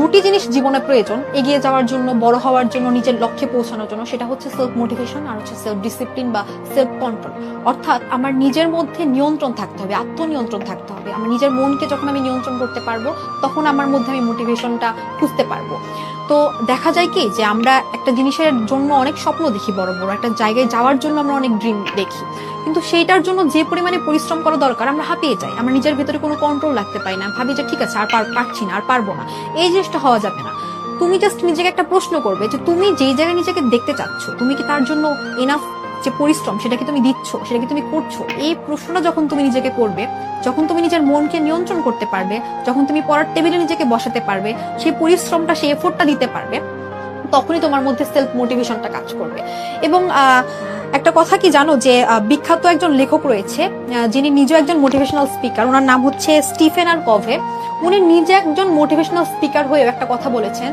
দুটি জিনিস জীবনে প্রয়োজন এগিয়ে যাওয়ার জন্য, বড় হওয়ার জন্য, নিজের লক্ষ্যে পৌঁছানোর জন্য। সেটা হচ্ছে সেলফ মোটিভেশন আর হচ্ছে সেলফ ডিসিপ্লিন বা সেলফ কন্ট্রোল। অর্থাৎ আমার নিজের মধ্যে নিয়ন্ত্রণ থাকতে হবে, আত্মনিয়ন্ত্রণ থাকতে হবে। আমার নিজের মনকে যখন আমি নিয়ন্ত্রণ করতে পারবো, তখন আমার মধ্যে আমি মোটিভেশনটা খুঁজতে পারবো। তো দেখা যায় কি যে আমরা একটা জিনিসের জন্য অনেক স্বপ্ন দেখি, বড় বড় একটা জায়গায় যাওয়ার জন্য আমরা অনেক ড্রিম দেখি, কিন্তু সেইটার জন্য যে পরিমাণে পরিশ্রম করা দরকার আমরা হাঁপিয়ে যাই। আমরা নিজের ভিতরে কোনো কন্ট্রোল রাখতে পারি না, ভাবি যে ঠিক আছে আর পারছি না, আর পারবো না। এই জিনিসটা হওয়া যাবে না। তুমি জাস্ট নিজেকে একটা প্রশ্ন করবে যে তুমি যেই জায়গায় নিজেকে দেখতে চাচ্ছ, তুমি কি তার জন্য এনাফ যে পরিশ্রম সেটা কি তুমি দিচ্ছ, সেটা কি তুমি করছো? এই প্রশ্নটা যখন তুমি নিজেকে করবে, যখন তুমি নিজের মনকে নিয়ন্ত্রণ করতে পারবে, যখন তুমি পড়ার টেবিলে নিজেকে বসাতে পারবে, সেই পরিশ্রমটা, সেই এফোর্টটা দিতে পারবে, তখনই তোমার মধ্যে সেলফ মোটিভেশনটা কাজ করবে। এবং একটা কথা কি জানো যে বিখ্যাত একজন লেখক রয়েছে যিনি নিজে একজন মোটিভেশনাল স্পিকার, ওনার নাম হচ্ছে স্টিফেন আর কভে। উনি নিজে একজন মোটিভেশনাল স্পিকার হয়ে একটা কথা বলেছেন